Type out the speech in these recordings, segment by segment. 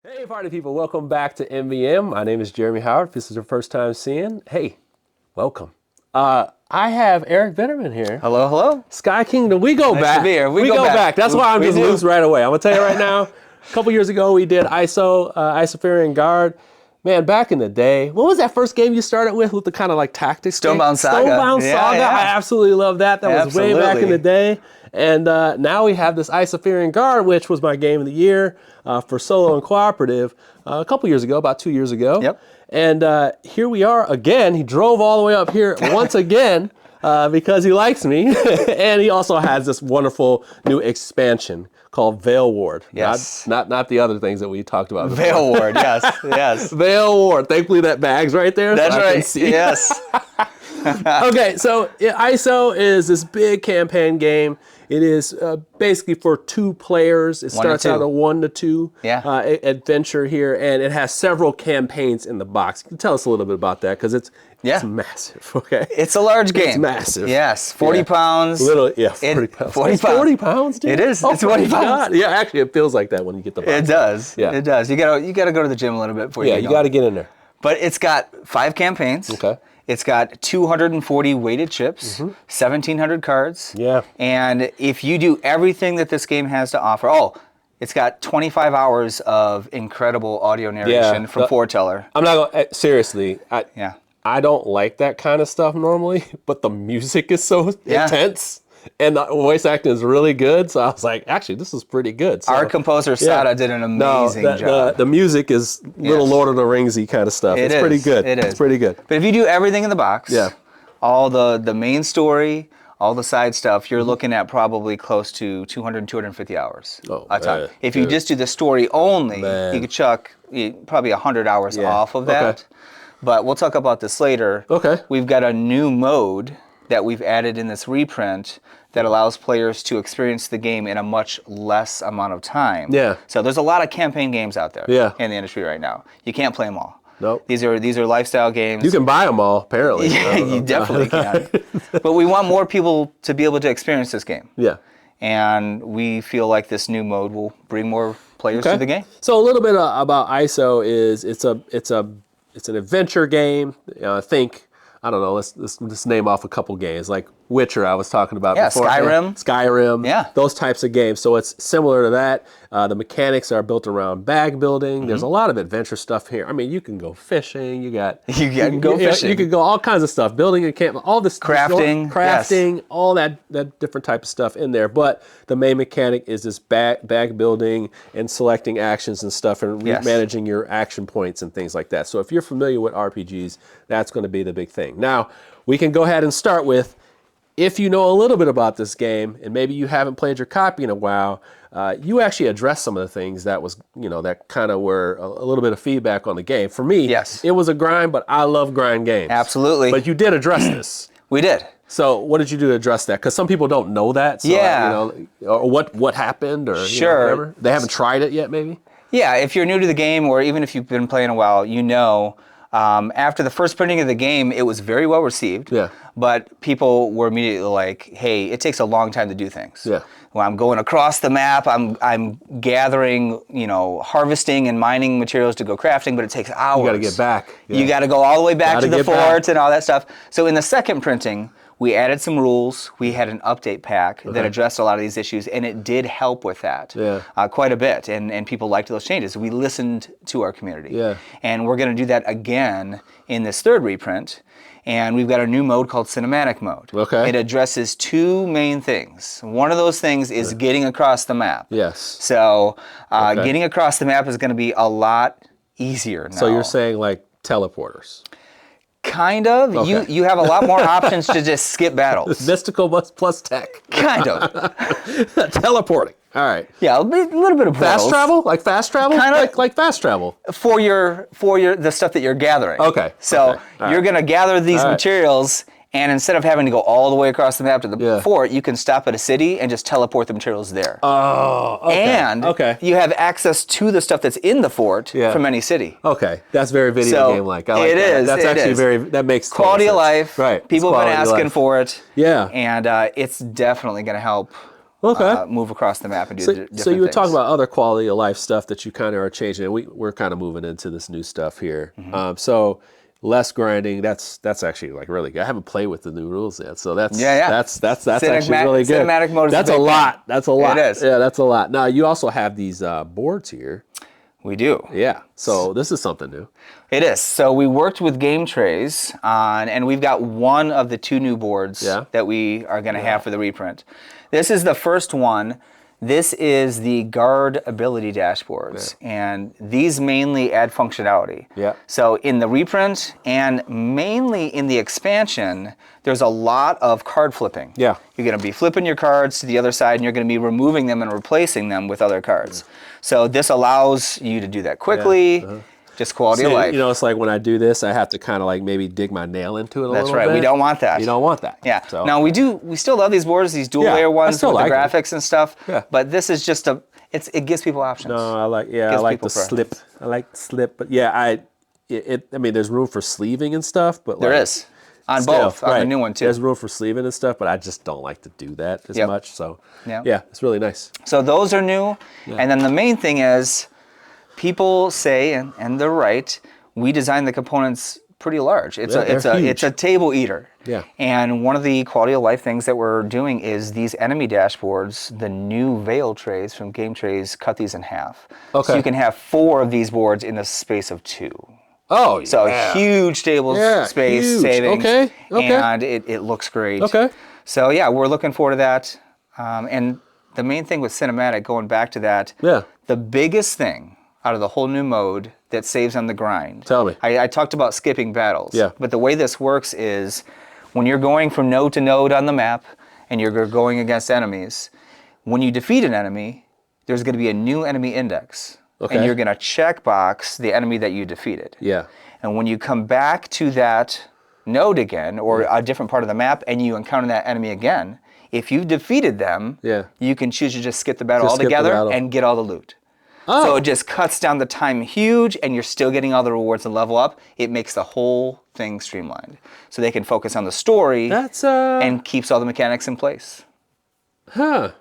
Hey party people, welcome back to MVM. My name is Jeremy Howard. If this is your first time seeing, hey, welcome. I have Eric Bitterman here. Hello, hello. Sky Kingdom, we go Nice back. to be here. We go back. That's why I'm just do. loose right away. I'm gonna tell you right now, a couple years ago we did Isofarian Guard. Man, back in the day, what was that first game you started with the kind of like tactics? Stonebound Saga. Stonebound Saga. Yeah. I absolutely love that. That was way back in the day. And now we have this Isofarian Guard, which was my game of the year for Solo and Cooperative a couple years ago, about 2 years ago. Yep. And here we are again. He drove all the way up here once again because he likes me. And he also has this wonderful new expansion called Veilward. Yes. Not the other things that we talked about before. Veilward, yes, yes. Veilward. Thankfully that bag's right there. That's so I right, can see. yes. Okay, so ISO is this big campaign game. It is basically for 2 players. It starts out a 1 to 2 adventure here, and it has several campaigns in the box. Can you tell us a little bit about that? Because it's massive, okay? It's a large game. It's massive. Yes, 40 pounds. 40 pounds. 40 It's pounds. 40 pounds, dude? It is. Oh, It's 40 my pounds. God. Yeah, actually, it feels like that when you get the box. It does. Yeah. It does. You gotta go to the gym a little bit before you Yeah, get you going. got to get in there. But it's got 5 campaigns. Okay. It's got 240 weighted chips, 1,700 cards. Yeah. And if you do everything that this game has to offer, it's got 25 hours of incredible audio narration from Foreteller. I'm not going to, seriously, Yeah. I don't like that kind of stuff normally, but the music is so intense. And the voice acting is really good, so I was like, actually, this is pretty good. So, Our composer, Sada, did an amazing job. The music is little Lord of the Ringsy kind of stuff. It's pretty good. It is. It's pretty good. But if you do everything in the box, all the main story, all the side stuff, you're looking at probably close to 200, 250 hours a time. If you just do the story only, you could chuck probably 100 hours off of that. Okay. But we'll talk about this later. Okay. We've got a new mode that we've added in this reprint that allows players to experience the game in a much less amount of time. Yeah. So there's a lot of campaign games out there in the industry right now. You can't play them all. Nope. These are lifestyle games. You can buy them all, apparently. Yeah, you definitely can. But we want more people to be able to experience this game. Yeah. And we feel like this new mode will bring more players to the game. So a little bit about ISO is it's an adventure game. I don't know, let's name off a couple games, like Witcher I was talking about before. Skyrim. Those types of games. So it's similar to that. The mechanics are built around bag building. There's a lot of adventure stuff here. I mean, you can go fishing. You can go fishing. You can go all kinds of stuff. Building a camp, all this crafting, all that different type of stuff in there. But the main mechanic is this bag building and selecting actions and stuff and managing your action points and things like that. So if you're familiar with RPGs, that's going to be the big thing. Now, we can go ahead and start with, if you know a little bit about this game and maybe you haven't played your copy in a while, you actually addressed some of the things that was, that kind of were a little bit of feedback on the game. For me, it was a grind, but I love grind games. Absolutely. But you did address this. We did. So what did you do to address that? Because some people don't know that. So, or what happened, or whatever. They haven't tried it yet, maybe. Yeah, if you're new to the game, or even if you've been playing a while, after the first printing of the game, it was very well received. Yeah. But people were immediately like, "Hey, it takes a long time to do things." Yeah. Well, I'm going across the map. I'm gathering, harvesting and mining materials to go crafting, but it takes hours. You got to get back. Yeah. You got to go all the way back to the fort and all that stuff. So in the second printing, we added some rules. We had an update pack that addressed a lot of these issues, and it did help with that quite a bit. And people liked those changes. We listened to our community. Yeah. And we're going to do that again in this third reprint. And we've got a new mode called Cinematic Mode. Okay. It addresses 2 main things. One of those things is getting across the map. Yes. So getting across the map is going to be a lot easier now. So you're saying like teleporters. Kind of. Okay. You have a lot more options to just skip battles. Mystical plus tech. Kind of. Teleporting. All right. Yeah, a little bit of fast travel, like fast travel, kind of like fast travel for the stuff that you're gathering. Okay. So you're gonna gather these materials, and instead of having to go all the way across the map to the fort, you can stop at a city and just teleport the materials there. Oh. Okay. And you have access to the stuff that's in the fort from any city. Okay. That's very video game like. I like it that. Is. That's it actually is. that makes quality of life. Right. People have been asking for it. Yeah. And it's definitely gonna help move across the map and do different So you were things. talking about other quality of life stuff that you kind of are changing, and we're kind of moving into this new stuff here. So less grinding. That's actually like really good. I haven't played with the new rules yet, so that's actually really good. Cinematic mode. That's a lot. That's a lot. It is. Yeah, that's a lot. Now you also have these boards here. We do. Yeah. So this is something new. It is. So we worked with Game Trays and we've got one of the 2 new boards that we are going to have for the reprint. This is the first one. This is the Guard ability dashboards, and these mainly add functionality. Yeah. So in the reprint and mainly in the expansion, there's a lot of card flipping. Yeah. You're going to be flipping your cards to the other side, and you're going to be removing them and replacing them with other cards. So this allows you to do that quickly. Just quality of life. You know, it's like when I do this, I have to kind of like maybe dig my nail into it a little bit. That's right. We don't want that. You don't want that. Yeah. So. Now we still love these boards, these dual layer ones with the graphics and stuff. Yeah. But this is just it gives people options. No, I like the slip. I like the slip, but yeah, I mean, there's room for sleeving and stuff, but there is on both on the new one too. There's room for sleeving and stuff, but I just don't like to do that as much. So yeah, it's really nice. So those are new, and then the main thing is, people say, and they're right, we designed the components pretty large. It's a table eater. Yeah. And one of the quality of life things that we're doing is these enemy dashboards, the new Veil trays from Game Trays, cut these in half. Okay. So you can have 4 of these boards in the space of 2. Oh, so huge table space savings. Okay. And it looks great. Okay. So yeah, we're looking forward to that. And the main thing with cinematic, going back to that, the biggest thing out of the whole new mode that saves on the grind. Tell me. I talked about skipping battles. Yeah. But the way this works is when you're going from node to node on the map and you're going against enemies, when you defeat an enemy, there's going to be a new enemy index. Okay. And you're going to checkbox the enemy that you defeated. Yeah. And when you come back to that node again, or a different part of the map, and you encounter that enemy again, if you defeated them, you can choose to just skip the battle altogether and get all the loot. Oh. So it just cuts down the time huge, and you're still getting all the rewards and level up. It makes the whole thing streamlined. So they can focus on the story and keeps all the mechanics in place. Huh.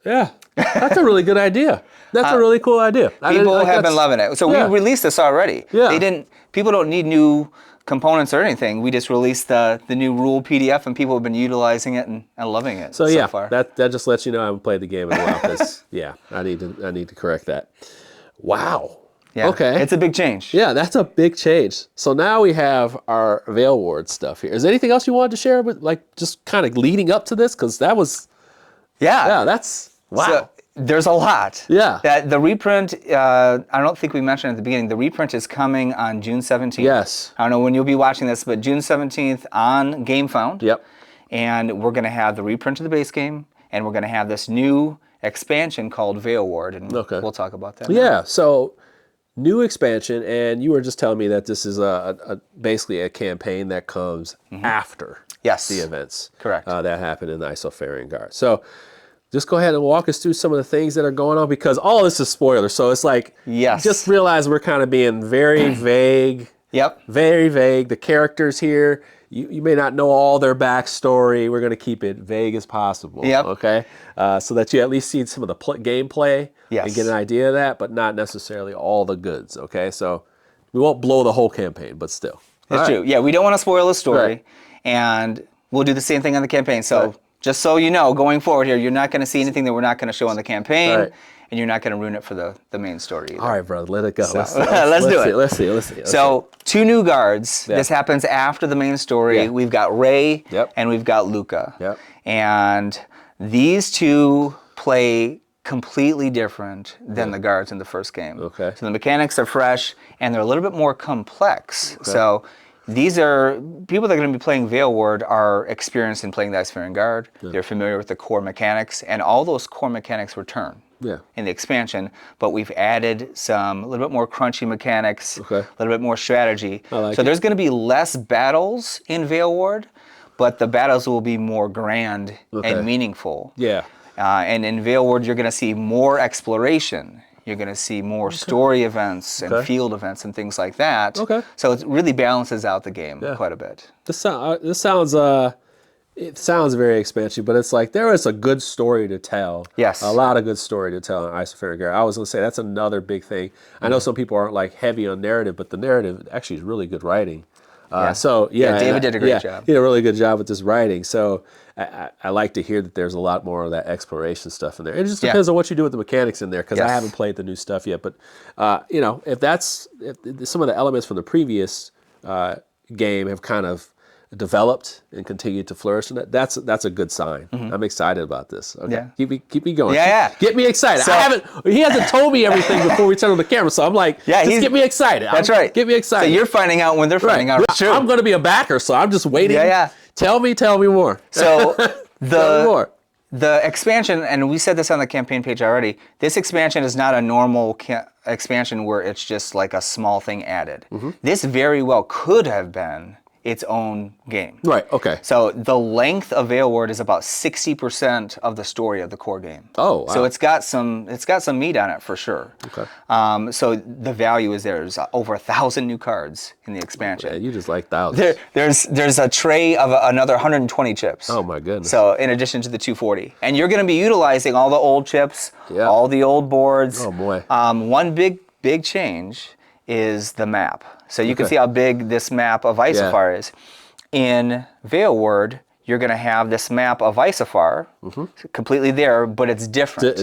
Yeah. That's a really good idea. That's a really cool idea. People have been loving it. So we released this already. Yeah. People don't need new components or anything. We just released the new rule PDF, and people have been utilizing it and loving it so far. That just lets you know I haven't played the game in a while, because I need to correct that. Wow. Yeah. Okay. It's a big change. Yeah, that's a big change. So now we have our Veilward stuff here. Is there anything else you wanted to share with, like, just kind of leading up to this? Because that was that's wow. So, there's a lot. Yeah. That the reprint, I don't think we mentioned at the beginning, the reprint is coming on June 17th. Yes. I don't know when you'll be watching this, but June 17th on Gamefound. Yep. And we're going to have the reprint of the base game, and we're going to have this new expansion called Veilward, and we'll talk about that. Yeah, so new expansion, and you were just telling me that this is basically a campaign that comes after the events. Correct. That happened in the Isofarian Guard. So just go ahead and walk us through some of the things that are going on, because all this is spoilers. So it's like, just realize we're kind of being very vague. Yep. Very vague. The characters here, you may not know all their backstory. We're going to keep it vague as possible. Yep. Okay? So that you at least see some of the gameplay and get an idea of that, but not necessarily all the goods. Okay? So we won't blow the whole campaign, but still. It's true. Yeah, we don't want to spoil the story. And we'll do the same thing on the campaign. So just so you know, going forward here, you're not going to see anything that we're not going to show on the campaign, and you're not going to ruin it for the main story either. All right, brother, let it go. So, let's do it. Let's see. So 2 new guards. This happens after the main story. We've got Ray and we've got Luca. And these 2 play completely different than the guards in the first game. Okay. So the mechanics are fresh, and they're a little bit more complex. Okay. So these are people that are going to be playing Veilward are experienced in playing the Isofarian Guard. They're familiar with the core mechanics, and all those core mechanics return in the expansion. But we've added a little bit more crunchy mechanics, a little bit more strategy. So there's going to be less battles in Veilward, but the battles will be more grand and meaningful. Yeah. And in Veilward, you're going to see more exploration. You're going to see more story events and field events and things like that. So it really balances out the game quite a bit. This sounds It sounds very expansive, but it's like there is a good story to tell. Yes. A lot of good story to tell in Isofarian Guard. I was going to say that's another big thing. I know some people aren't like heavy on narrative, but the narrative actually is really good writing. David did a great job. He did a really good job with this writing. So I like to hear that there's a lot more of that exploration stuff in there. It just depends on what you do with the mechanics in there, because I haven't played the new stuff yet. But if some of the elements from the previous game have kind of developed and continued to flourish, and that's a good sign. I'm excited about this. Okay, keep me going. Get me excited. So, he hasn't told me everything before we turn on the camera, so I'm like, just get me excited. That's right. Get me excited. So you're finding out when they're finding out. I'm going to be a backer, so I'm just waiting. Tell me more. So the expansion, and we said this on the campaign page already, this expansion is not a normal expansion where it's just like a small thing added. This very well could have been its own game. Right, okay. So the length of Veilward is about 60% of the story of the core game. Oh, wow. So it's got some meat on it for sure. Okay. So the value is there. There's over 1,000 new cards in the expansion. Yeah, you just like thousands. There's a tray of another 120 chips. Oh my goodness. So in addition to the 240. And you're going to be utilizing all the old chips, all the old boards. Oh boy. One big change is the map. So you can see how big this map of Isofar is. In Veilward, you're going to have this map of Isofar completely there, but it's different.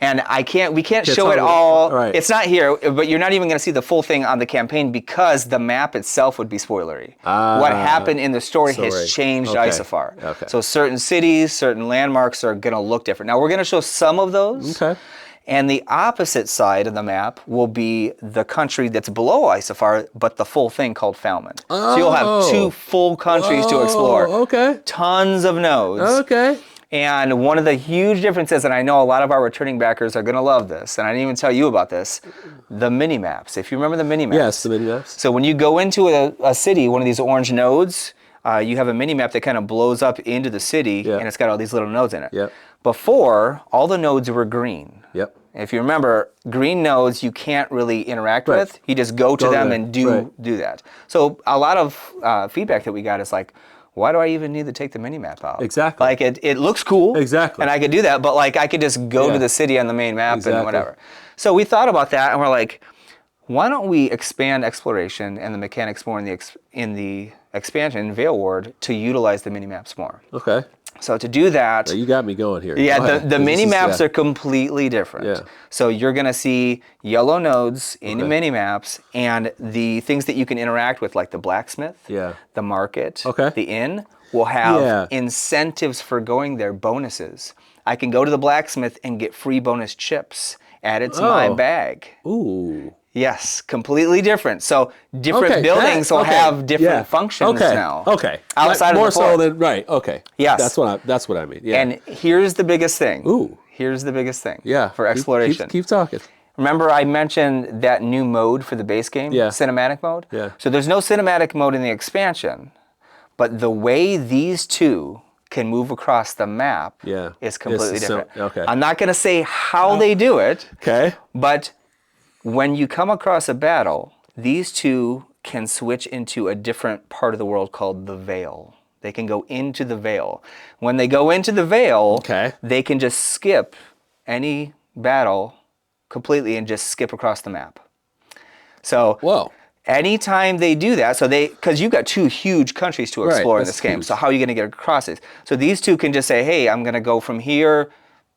And we can't show it all. Right. It's not here, but you're not even going to see the full thing on the campaign because the map itself would be spoilery. What happened in the story has changed Isofar. Okay. So certain cities, certain landmarks are going to look different. Now we're going to show some of those. Okay. And the opposite side of the map will be the country that's below Isofar, but the full thing called Veilward. So you'll have 2 full countries to explore. Okay. Tons of nodes. Okay. And one of the huge differences, and I know a lot of our returning backers are going to love this, and I didn't even tell you about this, the mini-maps. If you remember the mini-maps. Yes, the mini-maps. So when you go into a city, one of these orange nodes, you have a mini-map that kind of blows up into the city, and it's got all these little nodes in it. Yep. Before, all the nodes were green. Yep. If you remember, green nodes you can't really interact with. You just go to them and do that. So a lot of feedback that we got is like, why do I even need to take the mini-map out? Exactly. Like it looks cool. Exactly. And I could do that, but like I could just go to the city on the main map and whatever. So we thought about that and we're like, why don't we expand exploration and the mechanics more in the expansion, Veilward, to utilize the mini-maps more. Okay. So to do that... You got me going here. Yeah, the mini-maps are completely different. Yeah. So you're going to see yellow nodes in mini-maps, and the things that you can interact with, like the blacksmith, the market, the inn, will have incentives for going there, bonuses. I can go to the blacksmith and get free bonus chips added to my bag. Ooh. Yes, completely different. So different buildings will have different functions now. Okay. Outside more of the port. so than Okay. Yes. That's what I mean. Yeah. And here's the biggest thing. Ooh. Here's the biggest thing. Yeah. For exploration. Keep talking. Remember I mentioned that new mode for the base game? Yeah. Cinematic mode? Yeah. So there's no cinematic mode in the expansion, but the way these two can move across the map is completely different. Okay. I'm not going to say how they do it. Okay. But when you come across a battle, these two can switch into a different part of the world called the Veil. They can go into the Veil. When they go into the Veil, they can just skip any battle completely and just skip across the map. So anytime they do that, because you've got 2 huge countries to explore in this game, so how are you going to get across it? So these two can just say, hey, I'm going to go from here,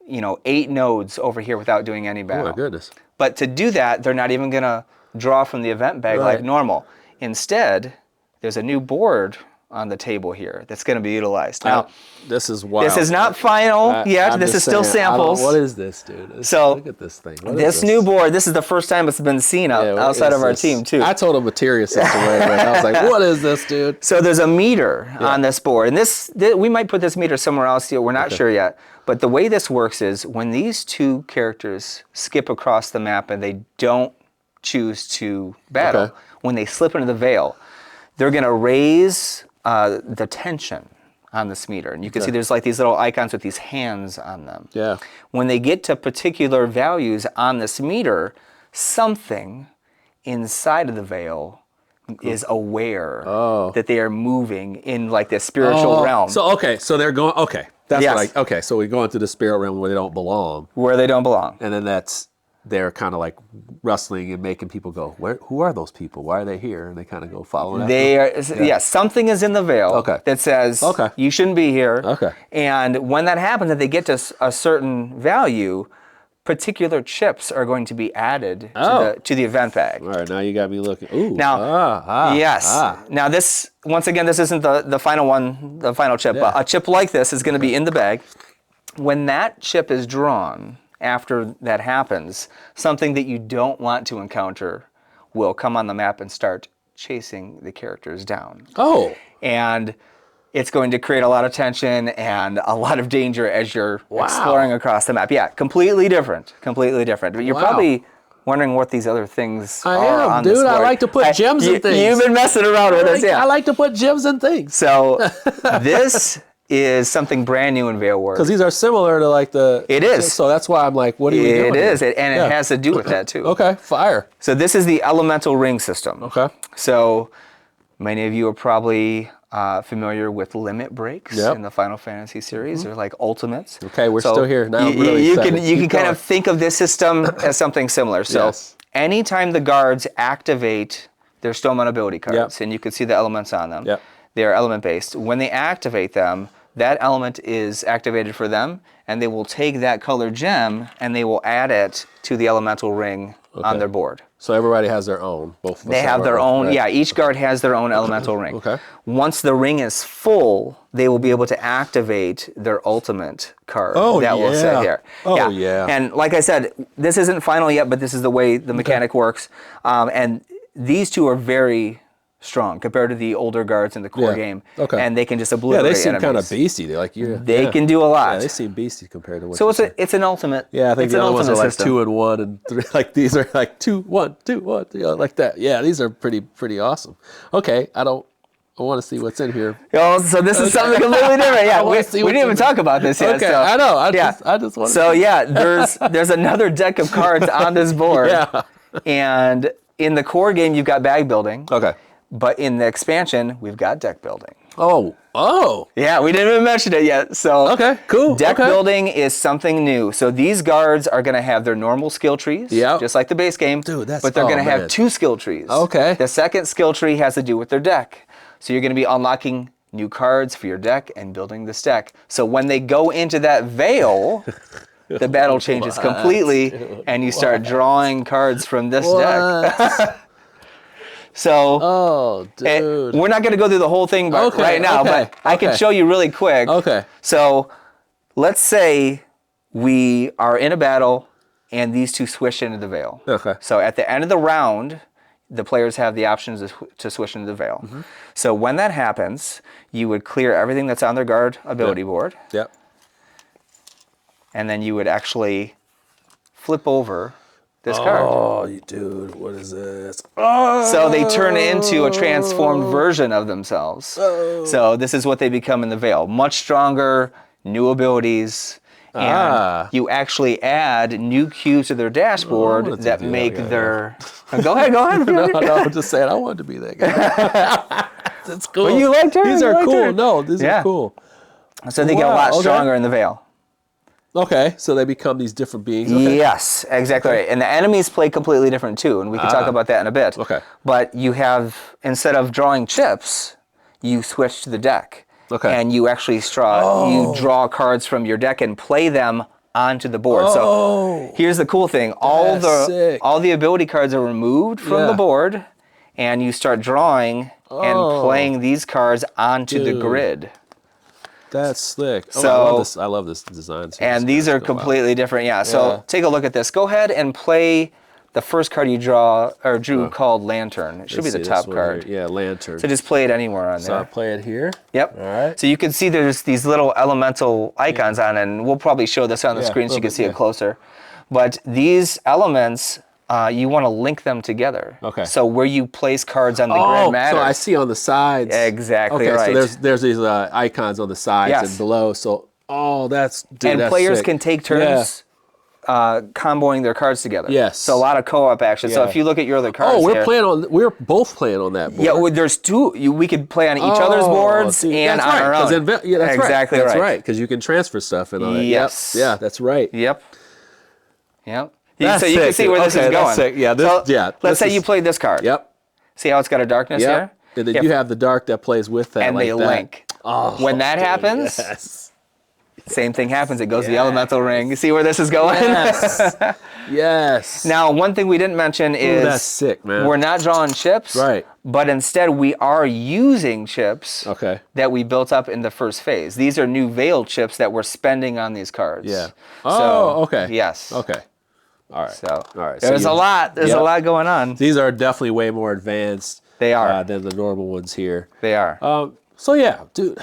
8 nodes over here without doing any battle. Oh my goodness. But to do that, they're not even going to draw from the event bag like normal. Instead, there's a new board on the table here that's going to be utilized. Now, this is wild. This is not final yet. This is still samples. What is this, dude? Look at this thing. This new board, this is the first time it's been seen outside of our team, too. I told a materia system right away. I was like, what is this, dude? So there's a meter on this board. And we might put this meter somewhere else here. We're not sure yet. But the way this works is when these 2 characters skip across the map and they don't choose to battle, when they slip into the Veil, they're going to raise the tension on this meter. And you can see there's like these little icons with these hands on them. Yeah. When they get to particular values on this meter, something inside of the Veil is aware that they are moving in like this spiritual realm. So they're going. Okay, that's Yes. okay. So we go into the spirit realm where they don't belong, and then they're kind of like rustling and making people go, who are those people? Why are they here? And they kind of go following. They are. Yeah. Something is in the veil that says you shouldn't be here. Okay. And when that happens, if they get to a certain value, particular chips are going to be added to the event bag. All right, now you got me looking. Ooh. Now, Now this, once again, this isn't the final one, the final chip, but a chip like this is going to be in the bag. When that chip is drawn, after that happens, something that you don't want to encounter will come on the map and start chasing the characters down. Oh. And it's going to create a lot of tension and a lot of danger as you're exploring across the map. Yeah, completely different. Completely different. But you're probably wondering what these other things are on this board. I like to put gems in things. You've been messing around with this, I like to put gems in things. So this is something brand new in Veilward. Because these are similar to like the... It is. So that's why I'm like, what are you doing? It is, and it has to do with that too. Okay, fire. So this is the elemental ring system. Okay. So many of you are probably familiar with limit breaks in the Final Fantasy series. They're like ultimates. Okay, we're still here. Now I'm really excited. You can kind of think of this system as something similar. So anytime the guards activate their Stoneman ability cards, and you can see the elements on them, they are element based. When they activate them, that element is activated for them, and they will take that color gem and they will add it to the elemental ring on their board. So everybody has their own. Both of us they have their own. Right. Yeah, each guard has their own elemental ring. Okay. Once the ring is full, they will be able to activate their ultimate card that will sit here. Oh, yeah. And like I said, this isn't final yet, but this is the way the mechanic works. And these two are very strong compared to the older guards in the core game. Okay. And they can just obliterate enemies. enemies. Kind of beastie. They can do a lot. Yeah, they seem beastie compared to what. So it's an ultimate. Yeah, I think the other ones are like system. 2 and 1 and 3. Like these are like 2, 1, 2, 1, like that. Yeah, these are pretty awesome. Okay, I want to see what's in here. So this is something completely different. Yeah, we didn't even talk about this yet. Okay, so, I know. I just want to. So there's another deck of cards on this board. And in the core game, you've got bag building. Okay. But in the expansion, we've got deck building. Oh. Yeah, we didn't even mention it yet. So okay, cool. Deck building is something new. So these guards are going to have their normal skill trees, just like the base game. Dude, but they're going to have 2 skill trees. Okay. The second skill tree has to do with their deck. So you're going to be unlocking new cards for your deck and building this deck. So when they go into that veil, the battle changes completely, and you start drawing cards from this deck. So, dude. We're not going to go through the whole thing right now, but I can show you really quick. Okay. So, let's say we are in a battle and these two swish into the veil. Okay. So, at the end of the round, the players have the options to swish into the veil. Mm-hmm. So, when that happens, you would clear everything that's on their guard ability board. Yep. And then you would actually flip over this card. Oh, dude, what is this? So they turn into a transformed version of themselves. So this is what they become in the Veil. Much stronger, new abilities, and you actually add new cues to their dashboard that make their... Go ahead. No, I'm just saying, I wanted to be that guy. That's cool. Well, you liked her. These are cool. No, these are cool. So they get a lot stronger in the Veil. Okay, so they become these different beings. Okay. Yes, exactly right. And the enemies play completely different too, and we can talk about that in a bit. Okay. But you have, instead of drawing chips, you switch to the deck. Okay. And you actually draw cards from your deck and play them onto the board. So here's the cool thing. All the ability cards are removed from the board, and you start drawing and playing these cards onto the grid. That's slick. I love this design. And these are completely different. Yeah. So take a look at this. Go ahead and play the first card you drew called Lantern. It should be the top card. Yeah, Lantern. So just play it anywhere on there. So I'll play it here? Yep. All right. So you can see there's these little elemental icons on it, and we'll probably show this on the screen so you can see it closer. But these elements, you want to link them together. Okay. So where you place cards on the grid matters. So I see on the sides. Exactly right. So there's these icons on the sides and below. So, that's... Dude, and that's players sick. can take turns comboing their cards together. Yes. So a lot of co-op action. Yeah. So if you look at your other cards, we're both playing on that board. Yeah, well, there's two. We could play on each other's boards and on our own. That's exactly right. That's right. Because you can transfer stuff and all that. Yes. Yep. Yeah, that's right. Yep. That's so you can see where this is going. Sick. Yeah. Let's say you played this card. Yep. See how it's got a darkness here? And then you have the dark that plays with that. And they link. Oh, when that happens, same thing happens. It goes to the elemental ring. You see where this is going? Yes. Yes. Now, one thing we didn't mention is that's sick, man. We're not drawing chips. Right. But instead, we are using chips that we built up in the first phase. These are new Veiled chips that we're spending on these cards. Yeah. Oh, okay. Yes. Okay. All right. So, all right. There's a lot. There's a lot going on. These are definitely way more advanced. They are. Than the normal ones here. They are. So yeah, dude.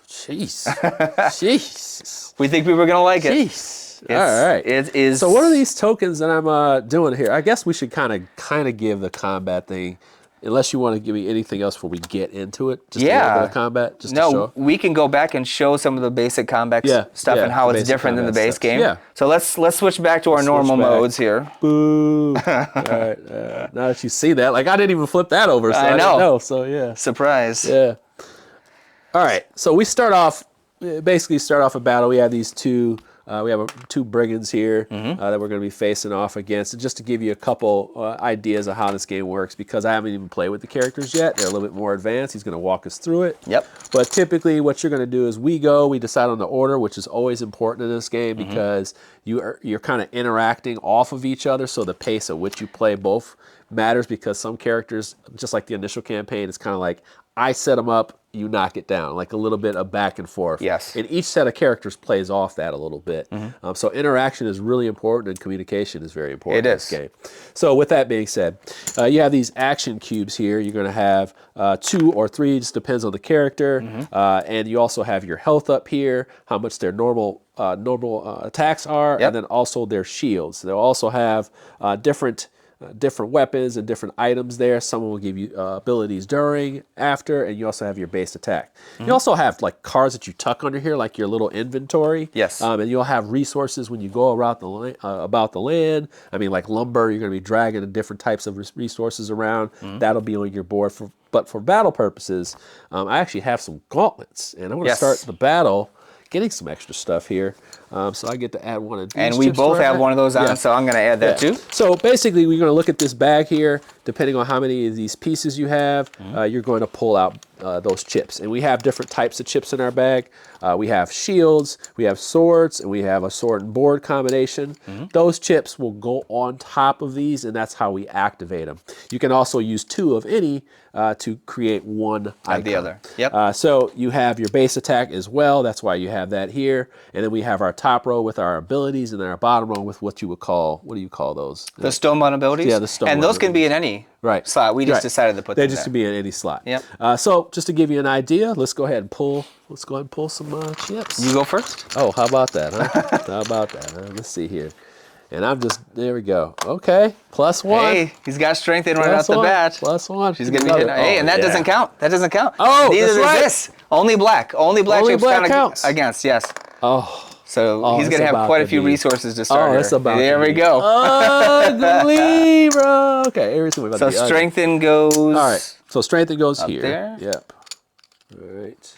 Jeez. Jeez. We think people are gonna like it. Jeez. All right. It is. So what are these tokens that I'm doing here? I guess we should kind of give the combat thing. Unless you want to give me anything else before we get into it, just a little bit of combat, just to show. We can go back and show some of the basic combat stuff and how it's different than the base game. Yeah. So let's switch back to our normal modes here. Boo! All right. Now that you see that, like I didn't even flip that over, so I didn't know. So yeah. Surprise. Yeah. All right. So we basically start off a battle. We have these two. We have two brigands here that we're going to be facing off against. And just to give you a couple ideas of how this game works, because I haven't even played with the characters yet. They're a little bit more advanced. He's going to walk us through it. Yep. But typically what you're going to do is we decide on the order, which is always important in this game because you're kind of interacting off of each other. So the pace at which you play both matters, because some characters, just like the initial campaign, it's kind of like I set them up, you knock it down, like a little bit of back and forth. Yes. And each set of characters plays off that a little bit. So interaction is really important, and communication is very important in this game. So with that being said, you have these action cubes here. You're going to have 2 or 3, just depends on the character. And you also have your health up here, how much their normal attacks are, and then also their shields. They'll also have different weapons and different items there. Some will give you abilities during, after, and you also have your base attack. You also have like cards that you tuck under here, like your little inventory. Yes. And you'll have resources when you go around about the land. I mean, like lumber, you're going to be dragging different types of resources around. That'll be on your board. But for battle purposes, I actually have some gauntlets, and I'm going to start the battle getting some extra stuff here. So I get to add one of these. And we both have one of those on, so I'm going to add that too. So basically, we're going to look at this bag here. Depending on how many of these pieces you have, you're going to pull out those chips. And we have different types of chips in our bag. We have shields, we have swords, and we have a sword and board combination. Those chips will go on top of these, and that's how we activate them. You can also use 2 of any to create one icon. The other. Yep. So you have your base attack as well. That's why you have that here. And then we have our top row with our abilities, and then our bottom row with what do you call those? The stonebound abilities? Yeah, the stonebound. And those can be in any slot. We just decided to put them there. They just can be in any slot. Yep. So just to give you an idea, let's go ahead and pull some chips. You go first. Oh, how about that, huh? How about that, huh? Let's see here. And there we go. Okay, +1. Hey, he's got strength in right out the bat. +1. She's gonna be hitting. Hey, and that doesn't count. That doesn't count. Oh, neither that's does this. Only black. Only black chips counts against. Yes. Oh. So he's gonna have quite a few resources to start. Oh, that's about. There we go. Ugly, bro. Okay, everything about so strengthen goes. All right. So strengthen goes up here. There. Yep. All right.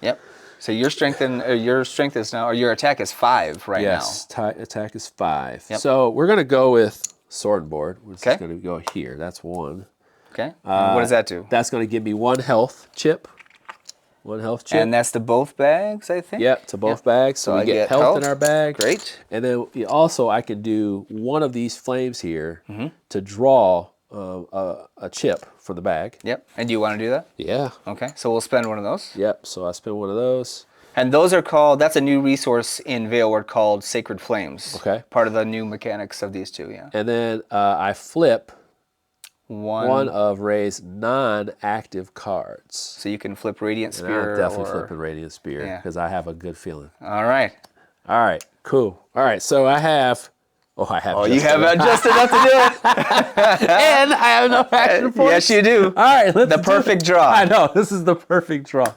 Yep. So your strength is now, or your attack is 5 right now. Yes, attack is 5. Yep. So we're gonna go with sword and board, which is gonna go here. That's 1. Okay. And what does that do? That's gonna give me 1 health chip. 1 health chip. And that's to both bags, I think? Yep, to both bags. So we get health in our bag. Great. And then also I can do one of these flames here to draw a chip from the bag. Yep. And do you want to do that? Yeah. Okay. So we'll spend one of those. Yep. So I spend one of those. And those are called, that's a new resource in Veilward called Sacred Flames. Okay. Part of the new mechanics of these two, yeah. And then I flip one of Ray's non-active cards. So you can flip Radiant Spear. I'm definitely flipping Radiant Spear because I have a good feeling. All right. All right, cool. All right, so I have... Oh, you have just enough to do it. And I have enough action points. Yes, you do. All right, let's the perfect draw. I know, this is the perfect draw. All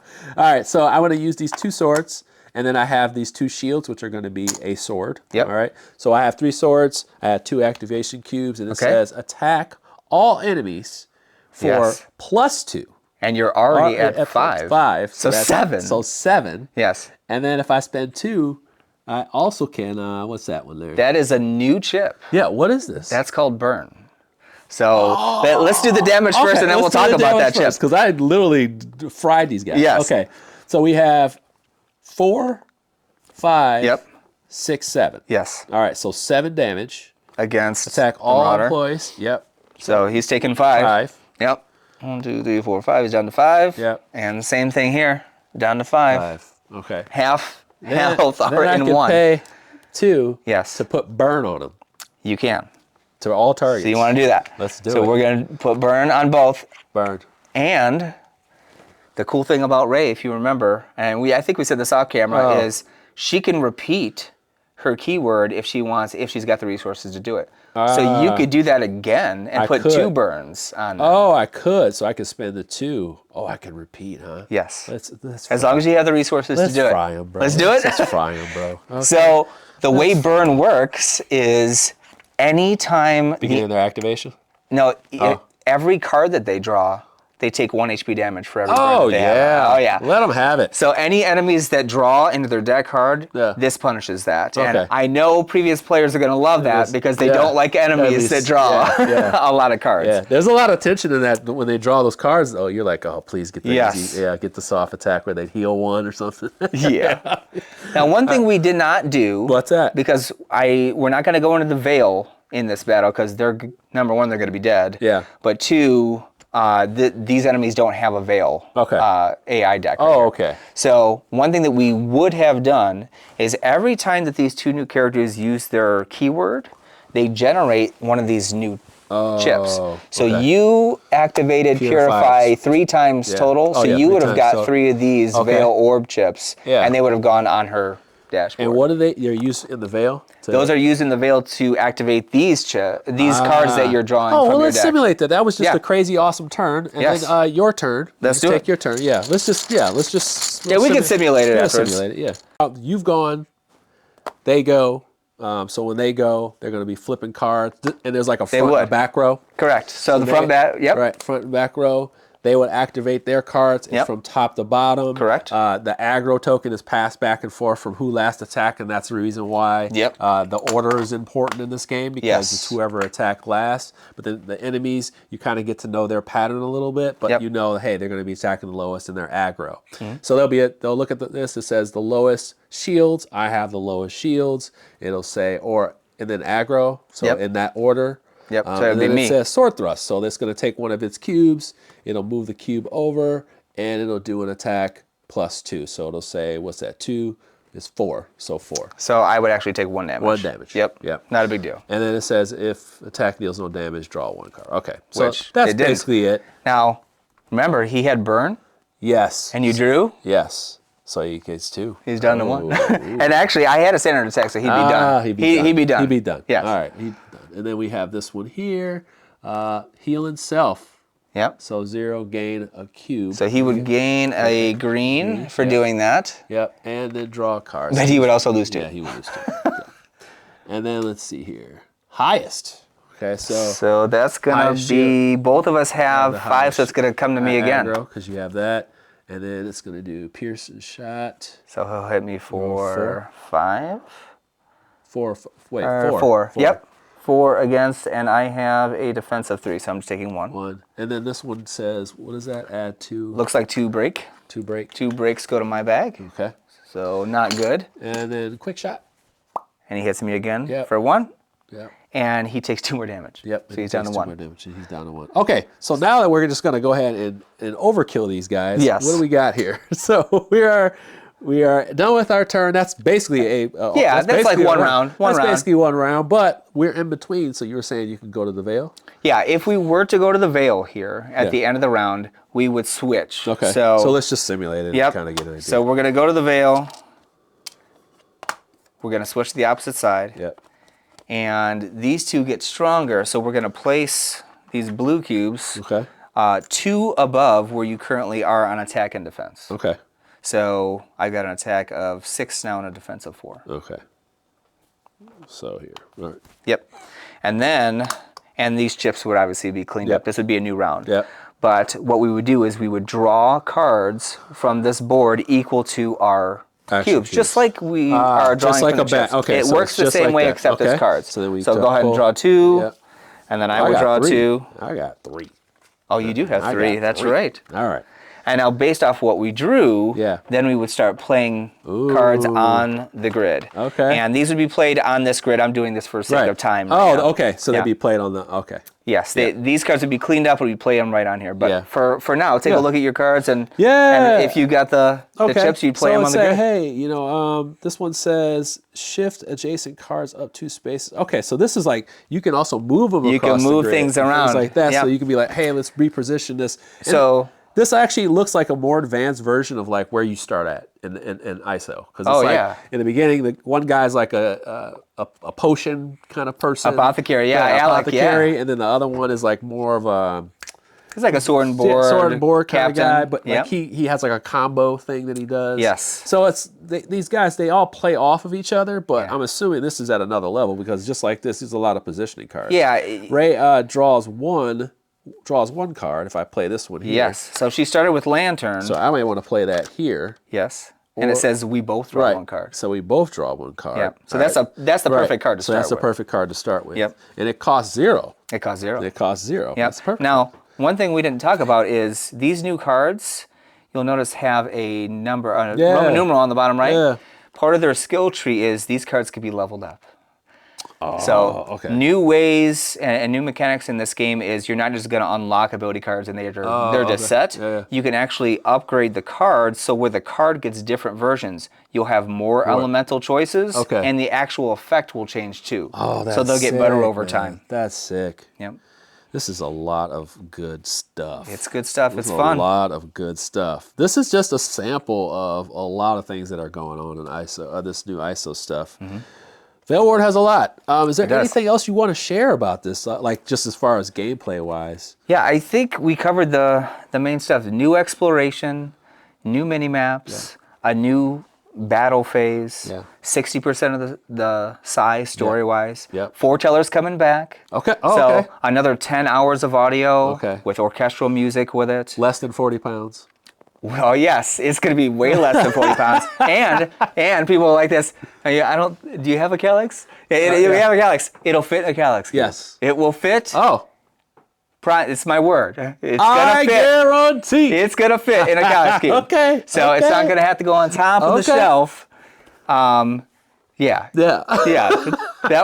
right, so I want to use these 2 swords, And then I have these 2 shields, which are going to be a sword. Yep. All right. So I have 3 swords. I have 2 activation cubes, and it says attack all enemies for +2. And you're already at 5. 5. So 7. So 7. Yes. And then if I spend 2, I also can, what's that one there? That is a new chip. Yeah, what is this? That's called burn. So let's do the damage first, and then we'll talk about that chip. Because I literally fried these guys. Yes. Okay. So we have 4, 5, Yep. 6, 7. Yes. All right, so 7 damage. Against Attack all employees. Yep. So he's taking 5. 5. Yep. 1, 2, 3, 4, 5. He's down to 5. Yep. And the same thing here. Down to 5. 5. Okay. Half health then I in can 1. pay 2 Yes. to put burn on them. You can. To all targets. So you want to do that. Let's do it. So we're going to put burn on both. Burn. And the cool thing about Ray, if you remember, and I think we said this off camera, is she can repeat her keyword if she wants, if she's got the resources to do it. So you could do that again and put 2 burns on. Oh, I could. So I could spend the 2. Oh, I can repeat, huh? Yes. Let's as long as you have the resources to do Let's fry them, bro. Let's do it. Let's fry them, bro. Okay. So the way burn works is anytime beginning of their activation. No, every card that they draw, they take 1 HP damage for every burn. Oh that they yeah. have. Oh yeah. Let them have it. So any enemies that draw into their deck card, this punishes that. Okay. And I know previous players are going to love that because they don't like enemies that draw a lot of cards. Yeah, there's a lot of tension in that when they draw those cards. Oh, you're like, oh, please get the easy, get the soft attack where they heal 1 or something. Yeah. Now, one thing we did not do. What's that? Because we're not going to go into the Veil in this battle because they're number 1, they're going to be dead. Yeah. But 2. These enemies don't have a Veil AI deck. Oh, okay. So one thing that we would have done is every time that these 2 new characters use their keyword, they generate one of these new chips. So you activated Purify 3 times total, so you would have got 3 of these Veil Orb chips, and they would have gone on her dashboard. And what are they're used in the Veil? Those are used in the Veil to activate these cards that you're drawing from your deck. Oh, well, let's simulate that. That was just a crazy awesome turn. And then your turn. Let's do take your turn. Yeah, let's just we can simulate it afterwards. Simulate it, yeah. You've gone, they go. So when they go, they're going to be flipping cards. And there's like a front and a back row. Correct. So the front, back, Right, front and back row. They would activate their cards from top to bottom. Correct. The aggro token is passed back and forth from who last attacked, and that's the reason why the order is important in this game because it's whoever attacked last. But then the enemies, you kind of get to know their pattern a little bit, but you know, hey, they're going to be attacking the lowest in their aggro. So they'll look at this. It says the lowest shields. I have the lowest shields. It'll say and then aggro. So in that order. So and then it says sword thrust. So that's going to take one of its cubes. It'll move the cube over, and it'll do an attack +2. So it'll say, what's that? 2 is 4. So 4. So I would actually take 1 damage. 1 damage. Yep. Not a big deal. And then it says, if attack deals no damage, draw 1 card. Okay. So that's basically it. Now, remember, he had burn. Yes. And you drew. Yes. So he gets 2. He's down to 1. And actually, I had a standard attack, so he'd be done. He'd be done. He'd be done. Yes. All right. And then we have this one here, healing self. Yep. So 0, gain a cube. So he would gain a green for doing that. Yep. And then draw a card. But he would also lose 2. Yeah, he would lose 2. And then let's see here. Highest. Okay, so that's going to be, both of us have 5, so it's going to come to me again. Because you have that. And then it's going to do Pearson shot. So he'll hit me for 5. 4. Wait, 4. Yep. 4 against, and I have a defense of 3, so I'm just taking 1. 1. And then this one says, what does that add to? Looks like 2 break. 2 break. 2 breaks go to my bag. Okay. So not good. And then quick shot. And he hits me again for 1. Yep. And he takes 2 more damage. Yep. So he's down to 1. 2 more damage. He's down to 1. Okay. So now that we're just going to go ahead and overkill these guys. Yes. What do we got here? So we are done with our turn. That's basically that's like one round. That's basically 1 round, but we're in between. So you were saying you can go to the Veil? Yeah, if we were to go to the Veil here at the end of the round, we would switch. Okay. So let's just simulate it and kind of get an idea. So we're going to go to the Veil. We're going to switch to the opposite side. Yep. And these 2 get stronger, so we're going to place these blue cubes 2 above where you currently are on attack and defense. Okay. So I've got an attack of 6 now and a defense of 4. Okay. So here. All right. Yep. And then, and these chips would obviously be cleaned up. This would be a new round. Yep. But what we would do is we would draw cards from this board equal to our cubes, just like we are drawing from the chips. Okay, it so works the same way except as cards. So, then go ahead and draw 2, Yep. and then I would draw 2. I got 3. Oh, you do have 3. That's right. All right. And now, based off what we drew, then we would start playing cards on the grid. Okay. And these would be played on this grid. I'm doing this for sake of time. Okay. So they'd be played on the, Yes, these cards would be cleaned up and we play them right on here. But for now, take a look at your cards, and if you got the chips, you'd play them on the grid. Hey, you know, this one says shift adjacent cards up 2 spaces. Okay, so this is like, you can also move them across the grid. You can move things around. Things like that. So you can be like, hey, let's reposition this. And this actually looks like a more advanced version of like where you start at in ISO. Because it's like, in the beginning, the one guy's like a potion kind of person. Apothecary, apothecary, and then the other one is like more of a... He's like a sword and board kind of guy, but like he has like a combo thing that he does. Yes. So it's these guys, they all play off of each other, but I'm assuming this is at another level because just like this, there's a lot of positioning cards. Yeah. Ray draws one card if I play this one here. Yes. So she started with Lantern. So I might want to play that here. Yes. And it says we both draw 1 card. So we both draw 1 card. Yeah. So that's the perfect card to start with. So that's the perfect card to start with. Yep. And it costs 0. It costs 0. Yep. That's perfect. Now, one thing we didn't talk about is these new cards, you'll notice have a number, a Roman numeral on the bottom right. Yeah. Part of their skill tree is these cards could be leveled up. New ways and new mechanics in this game is you're not just going to unlock ability cards and they're just set. You can actually upgrade the cards, so where the card gets different versions, you'll have more elemental choices, and the actual effect will change too. So they'll get better over time. That's sick. Yep. This is a lot of good stuff. It's good stuff. It's fun. A lot of good stuff. This is just a sample of a lot of things that are going on in ISO, this new ISO stuff. Veilward has a lot. Is there anything else you want to share about this, like just as far as gameplay-wise? Yeah, I think we covered the main stuff. New exploration, new mini-maps, a new battle phase, 60% of the size story-wise. Foretellers coming back. So another 10 hours of audio with orchestral music with it. Less than 40 pounds. Well, yes, it's going to be way less than 40 pounds. And people like this. Do you have a Calyx? You have a Calyx. It'll fit a Calyx. Yes. It will fit. It's my word. It's I guarantee. It's going to fit in a Calyx cube. So it's not going to have to go on top of the shelf. That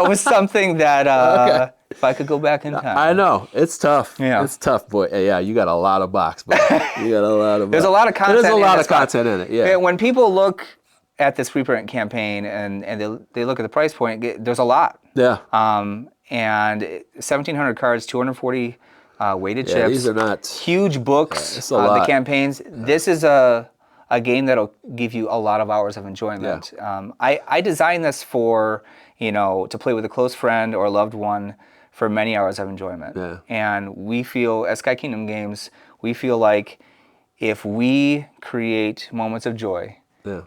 was something that if I could go back in time. I know. It's tough. Yeah. It's tough, boy. Yeah, you got a lot of box, but you got a lot of There's a lot of content. There's a lot of content in it. Yeah. When people look at this reprint campaign and they look at the price point, there's a lot. Yeah. And 1,700 cards, 240 weighted chips. These are not huge books. The campaigns. This is a game that'll give you a lot of hours of enjoyment. I designed this for to play with a close friend or a loved one for many hours of enjoyment. And we feel, as Sky Kingdom Games, we feel like if we create moments of joy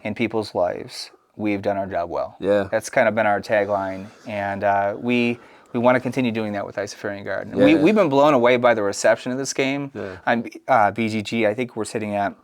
in people's lives, we've done our job well. That's kind of been our tagline, and we want to continue doing that with Isofarian Guard. We've been blown away by the reception of this game. On BGG, I think we're sitting at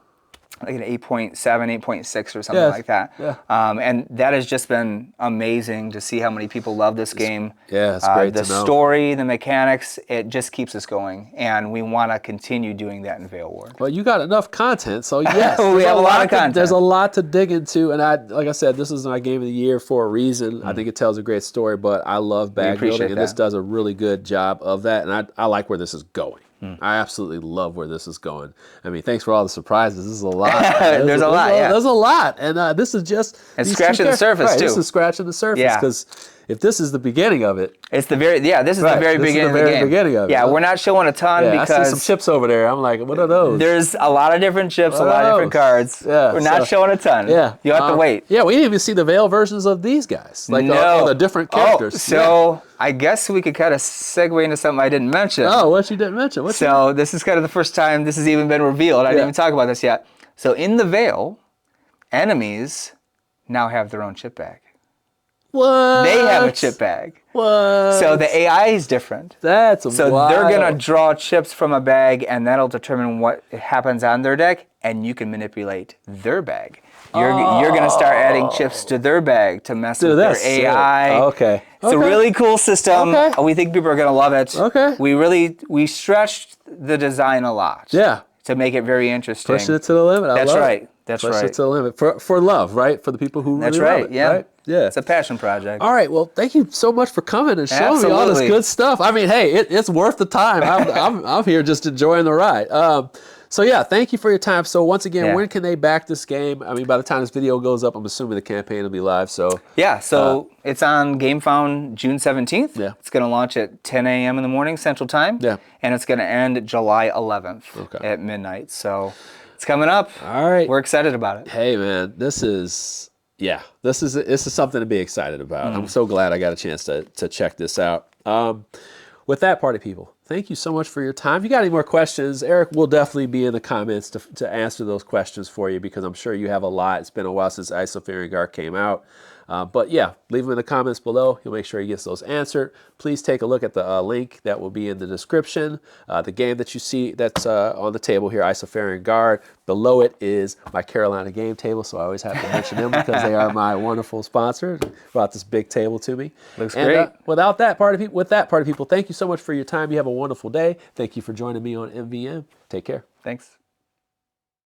like an 8.7, 8.6 or something like that. And that has just been amazing to see how many people love this game. It's great to know. The story, the mechanics, it just keeps us going. And we want to continue doing that in Veilward. Well, you got enough content, so yes. We have a lot of content. There's a lot to dig into. And like I said, this is my game of the year for a reason. I think it tells a great story, but I love bag building, and this does a really good job of that. And I like where this is going. I absolutely love where this is going. I mean, thanks for all the surprises. This is a lot. There's a lot. There's a lot. And this is just... And scratching the surface, too. This is scratching the surface, because if this is the beginning of it... It's the very... this is the very beginning of the game. Beginning of it. Yeah, we're not showing a ton because... I see some chips over there. I'm like, what are those? There's a lot of different chips, a lot of different cards. We're not showing a ton. You'll have to wait. Yeah, we didn't even see the Veil versions of these guys. Like all the different characters. So I guess we could kind of segue into something I didn't mention. Oh, what you didn't mention? This is kind of the first time this has even been revealed. I didn't even talk about this yet. So in the Veil, enemies now have their own chip bag. What? They have a chip bag. What? So the AI is different. That's so wild. They're gonna draw chips from a bag, and that'll determine what happens on their deck, and you can manipulate their bag. You're gonna start adding chips to their bag to mess with their AI. Okay. It's a really cool system. Okay. We think people are gonna love it. Okay. We stretched the design a lot. Yeah. To make it very interesting. Pushing it to the limit. That's right. That's Push right. it to the limit for love, right? For the people who really love it. Yeah. Right? Yeah. It's a passion project. All right. Well, thank you so much for coming and showing me all this good stuff. I mean, hey, it's worth the time. I'm here just enjoying the ride. So yeah, thank you for your time. So once again, when can they back this game? I mean, by the time this video goes up, I'm assuming the campaign will be live. So yeah, so it's on Gamefound June 17th. Yeah. It's going to launch at 10 a.m. in the morning Central Time. Yeah. And it's going to end July 11th at midnight. So it's coming up. All right. We're excited about it. Hey man, this is something to be excited about. I'm so glad I got a chance to check this out. With that, party people, thank you so much for your time. If you got any more questions, Eric will definitely be in the comments to answer those questions for you, because I'm sure you have a lot. It's been a while since Isofarian Guard came out. But yeah, leave them in the comments below. He'll make sure he gets those answered. Please take a look at the link that will be in the description. The game that you see that's on the table here, Isofarian Guard. Below it is my Carolina game table, so I always have to mention them because they are my wonderful sponsor. Brought this big table to me. Looks great. With that, party people, thank you so much for your time. You have a wonderful day. Thank you for joining me on MVM. Take care. Thanks.